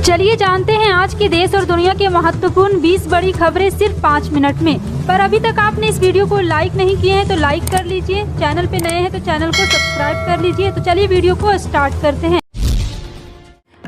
चलिए जानते हैं आज के देश और दुनिया के महत्वपूर्ण 20 बड़ी खबरें सिर्फ 5 मिनट में। पर अभी तक आपने इस वीडियो को लाइक नहीं किए हैं तो लाइक कर लीजिए, चैनल पे नए हैं तो चैनल को सब्सक्राइब कर लीजिए। तो चलिए वीडियो को स्टार्ट करते हैं।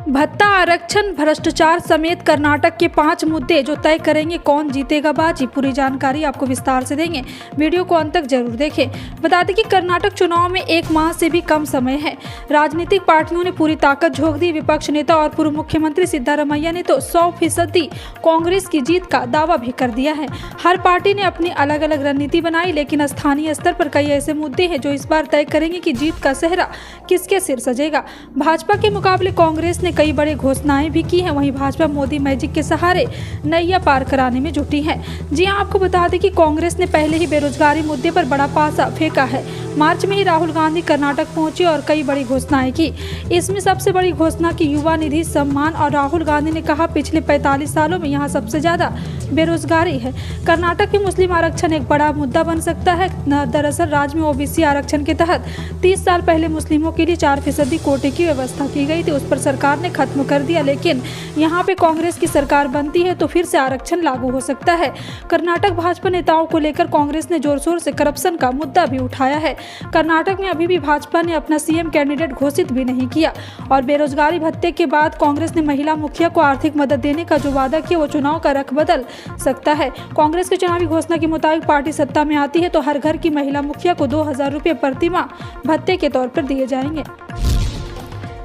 भत्ता आरक्षण, भ्रष्टाचार समेत कर्नाटक के 5 मुद्दे जो तय करेंगे कौन जीतेगा बाजी। पूरी जानकारी आपको विस्तार से देंगे, वीडियो को अंत तक जरूर देखें। बता दें कि कर्नाटक चुनाव में 1 माह से भी कम समय है। राजनीतिक पार्टियों ने पूरी ताकत झोंक दी। विपक्ष नेता और पूर्व मुख्यमंत्री सिद्धारमैया ने तो 100% कांग्रेस की जीत का दावा भी कर दिया है। हर पार्टी ने अपनी अलग अलग रणनीति बनाई, लेकिन स्थानीय स्तर पर कई ऐसे मुद्दे हैं जो इस बार तय करेंगे कि जीत का सेहरा किसके सिर सजेगा। भाजपा के मुकाबले कांग्रेस ने कई बड़ी घोषणाएं भी की हैं। वहीं भाजपा मोदी मैजिक के सहारे नैया पार कराने में जुटी है। जी हां, आपको बता दें कि कांग्रेस ने पहले ही बेरोजगारी मुद्दे पर बड़ा पासा फेंका है। मार्च में ही राहुल गांधी कर्नाटक पहुंचे और कई बड़ी घोषणाएं की। इसमें सबसे बड़ी घोषणा की युवा निधि सम्मान, और राहुल गांधी ने कहा पिछले 45 सालों में यहाँ सबसे ज्यादा बेरोजगारी है। कर्नाटक में मुस्लिम आरक्षण एक बड़ा मुद्दा बन सकता है। दरअसल राज्य में ओबीसी आरक्षण के तहत 30 साल पहले मुस्लिमों के लिए 4% कोटे की व्यवस्था की गई थी। उस पर सरकार ने खत्म कर दिया, लेकिन यहाँ पे कांग्रेस की सरकार बनती है तो फिर से आरक्षण लागू हो सकता है। कर्नाटक भाजपा नेताओं को लेकर कांग्रेस ने जोर शोर से करप्शन का मुद्दा भी उठाया है। कर्नाटक में अभी भी भाजपा ने अपना सीएम कैंडिडेट घोषित भी नहीं किया, और बेरोजगारी भत्ते के बाद कांग्रेस ने महिला मुखिया को आर्थिक मदद देने का जो वादा किया वो चुनाव का रख बदल सकता है। कांग्रेस की चुनावी घोषणा के मुताबिक पार्टी सत्ता में आती है तो हर घर की महिला मुखिया को 2000 रुपये प्रतिमाह भत्ते के तौर पर दिए जाएंगे।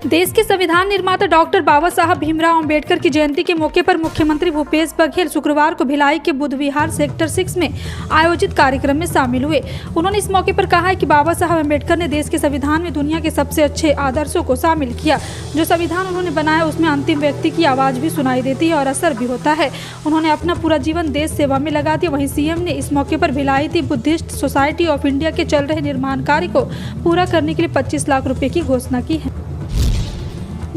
देश के संविधान निर्माता डॉक्टर बाबा साहब भीमराव अंबेडकर की जयंती के मौके पर मुख्यमंत्री भूपेश बघेल शुक्रवार को भिलाई के बुद्ध विहार सेक्टर 6 में आयोजित कार्यक्रम में शामिल हुए। उन्होंने इस मौके पर कहा है कि बाबा साहब अंबेडकर ने देश के संविधान में दुनिया के सबसे अच्छे आदर्शों को शामिल किया। जो संविधान उन्होंने बनाया उसमें अंतिम व्यक्ति की आवाज़ भी सुनाई देती है और असर भी होता है। उन्होंने अपना पूरा जीवन देश सेवा में लगा दिया। वहीं सीएम ने इस मौके पर Bhilai Buddhist society of India के चल रहे निर्माण कार्य को पूरा करने के लिए 25 लाख रुपये की घोषणा की है।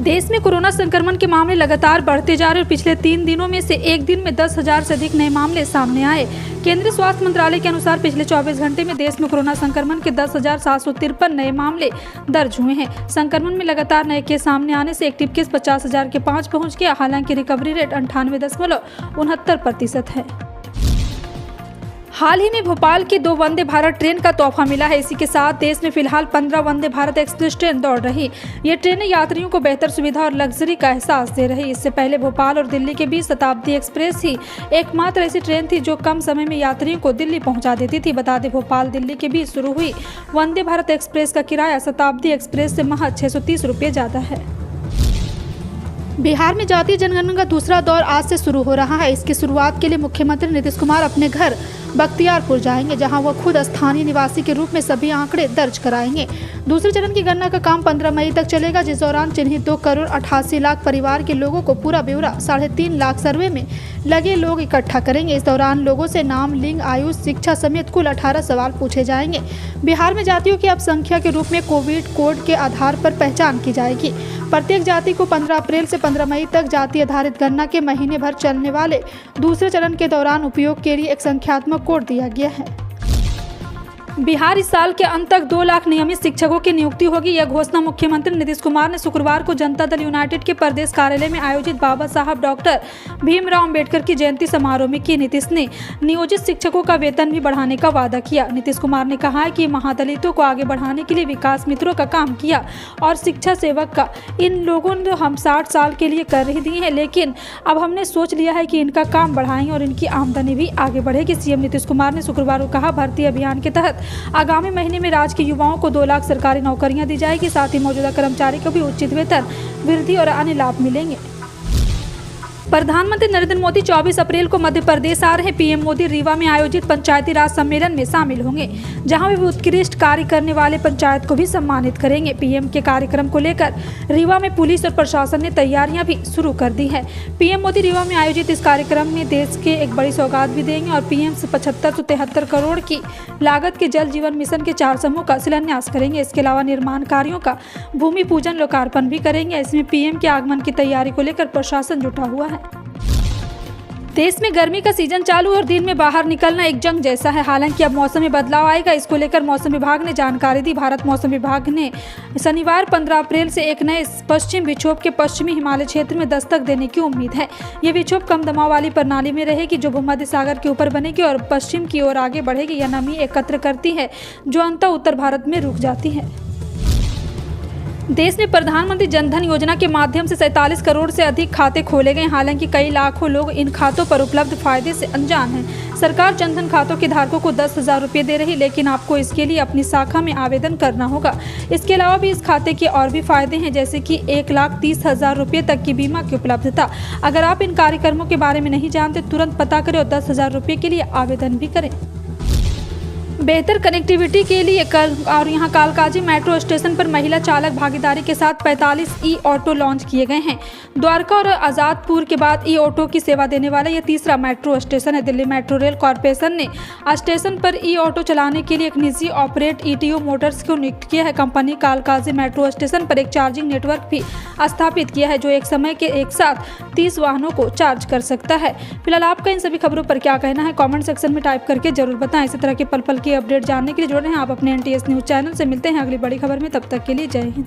देश में कोरोना संक्रमण के मामले लगातार बढ़ते जा रहे और पिछले 3 दिनों में से एक दिन में 10,000 से अधिक नए मामले सामने आए। केंद्रीय स्वास्थ्य मंत्रालय के अनुसार पिछले 24 घंटे में देश में कोरोना संक्रमण के 10,753 नए मामले दर्ज हुए हैं। संक्रमण में लगातार नए केस सामने आने से एक्टिव केस 50,000 के 5 पहुंच गया। हालांकि रिकवरी रेट 98.69% है। हाल ही में भोपाल की 2 वंदे भारत ट्रेन का तोहफा मिला है। इसी के साथ देश में फिलहाल 15 वंदे भारत एक्सप्रेस ट्रेन दौड़ रही। ये ट्रेनें यात्रियों को बेहतर सुविधा और लग्जरी का एहसास दे रही। इससे पहले भोपाल और दिल्ली के बीच शताब्दी एक्सप्रेस ही एकमात्र ऐसी ट्रेन थी जो कम समय में यात्रियों को दिल्ली पहुंचा देती थी। बता दें, भोपाल दिल्ली के बीच शुरू हुई वंदे भारत एक्सप्रेस का किराया शताब्दी एक्सप्रेस से महज 630 रुपये ज़्यादा है। बिहार में जातीय जनगणना का दूसरा दौर आज से शुरू हो रहा है। इसकी शुरुआत के लिए मुख्यमंत्री नीतीश कुमार अपने घर बख्तियारपुर जाएंगे, जहां वह खुद स्थानीय निवासी के रूप में सभी आंकड़े दर्ज कराएंगे। दूसरे चरण की गणना का काम 15 मई तक चलेगा, जिस दौरान चिन्हित 2 करोड़ 88 लाख परिवार के लोगों को पूरा ब्यौरा 3.5 लाख सर्वे में लगे लोग इकट्ठा करेंगे। इस दौरान लोगों से नाम, लिंग, आयु, शिक्षा समेत कुल 18 सवाल पूछे जाएंगे। बिहार में जातियों की अब संख्या के रूप में कोविड कोड के आधार पर पहचान की जाएगी। प्रत्येक जाति को 15 अप्रैल से 15 मई तक जाति आधारित गणना के महीने भर चलने वाले दूसरे चरण के दौरान उपयोग के लिए एक संख्यात्मक कोड दिया गया है। बिहार इस साल के अंत तक 2 लाख नियमित शिक्षकों की नियुक्ति होगी। यह घोषणा मुख्यमंत्री नीतीश कुमार ने शुक्रवार को जनता दल यूनाइटेड के प्रदेश कार्यालय में आयोजित बाबा साहब डॉक्टर भीमराव अंबेडकर की जयंती समारोह में की। नीतीश ने नियोजित शिक्षकों का वेतन भी बढ़ाने का वादा किया। नीतीश कुमार ने कहा है कि महादलितों को आगे बढ़ाने के लिए विकास मित्रों का काम किया और शिक्षा सेवक का। इन लोगों ने हम 60 साल के लिए कर ही दिए हैं, लेकिन अब हमने सोच लिया है कि इनका काम बढ़ाएंगे और इनकी आमदनी भी आगे बढ़ेगी। सीएम नीतीश कुमार ने शुक्रवार को कहा, भर्ती अभियान के तहत आगामी महीने में राज्य के युवाओं को 2 लाख सरकारी नौकरियां दी जाएगी। साथ ही मौजूदा कर्मचारी को भी उचित वेतन वृद्धि और अन्य लाभ मिलेंगे। प्रधानमंत्री नरेंद्र मोदी 24 अप्रैल को मध्य प्रदेश आ रहे। पीएम मोदी रीवा में आयोजित पंचायती राज सम्मेलन में शामिल होंगे, जहां वे उत्कृष्ट कार्य करने वाले पंचायत को भी सम्मानित करेंगे। पीएम के कार्यक्रम को लेकर रीवा में पुलिस और प्रशासन ने तैयारियां भी शुरू कर दी है। पीएम मोदी रीवा में आयोजित इस कार्यक्रम में देश के एक बड़ी सौगात भी देंगे और पीएम से 7573 करोड़ की लागत के जल जीवन मिशन के 4 समूह का शिलान्यास करेंगे। इसके अलावा निर्माण कार्यों का भूमि पूजन लोकार्पण भी करेंगे। इसमें पीएम के आगमन की तैयारी को लेकर प्रशासन जुटा हुआ है। देश में गर्मी का सीजन चालू और दिन में बाहर निकलना एक जंग जैसा है। हालांकि अब मौसम में बदलाव आएगा, इसको लेकर मौसम विभाग ने जानकारी दी। भारत मौसम विभाग ने शनिवार 15 अप्रैल से एक नए पश्चिम विक्षोभ के पश्चिमी हिमालय क्षेत्र में दस्तक देने की उम्मीद है। ये विक्षोभ कम दबाव वाली प्रणाली में रहेगी जो भूमध्य सागर के ऊपर बनेगी और पश्चिम की ओर आगे बढ़ेगी। यह नमी एकत्र करती है जो अंततः उत्तर भारत में रुक जाती है। देश में प्रधानमंत्री जनधन योजना के माध्यम से 47 करोड़ से अधिक खाते खोले गए। हालांकि कई लाखों लोग इन खातों पर उपलब्ध फायदे से अनजान हैं। सरकार जनधन खातों के धारकों को 10,000 रुपये दे रही, लेकिन आपको इसके लिए अपनी शाखा में आवेदन करना होगा। इसके अलावा भी इस खाते के और भी फायदे हैं, जैसे कि 1,30,000 रुपये तक की बीमा की उपलब्धता। अगर आप इन कार्यक्रमों के बारे में नहीं जानते, तुरंत पता करें और 10,000 रुपये के लिए आवेदन भी करें। बेहतर कनेक्टिविटी के लिए यहाँ कालकाजी मेट्रो स्टेशन पर महिला चालक भागीदारी के साथ 45 ई ऑटो लॉन्च किए गए हैं। द्वारका और आज़ादपुर के बाद ई ऑटो की सेवा देने वाला यह तीसरा मेट्रो स्टेशन है। दिल्ली मेट्रो रेल कॉरपोरेशन ने स्टेशन पर ई ऑटो चलाने के लिए एक निजी ऑपरेट ईटीओ मोटर्स को नियुक्त किया है। कंपनी कालकाजी मेट्रो स्टेशन पर एक चार्जिंग नेटवर्क भी स्थापित किया है जो एक समय के एक साथ 30 वाहनों को चार्ज कर सकता है। फिलहाल आपका इन सभी खबरों पर क्या कहना है, कमेंट सेक्शन में टाइप करके जरूर बताएं। इसी तरह के पल पल की अपडेट जानने के लिए जुड़े रहें आप अपने NTS न्यूज़ चैनल से। मिलते हैं अगली बड़ी खबर में, तब तक के लिए जय हिंद।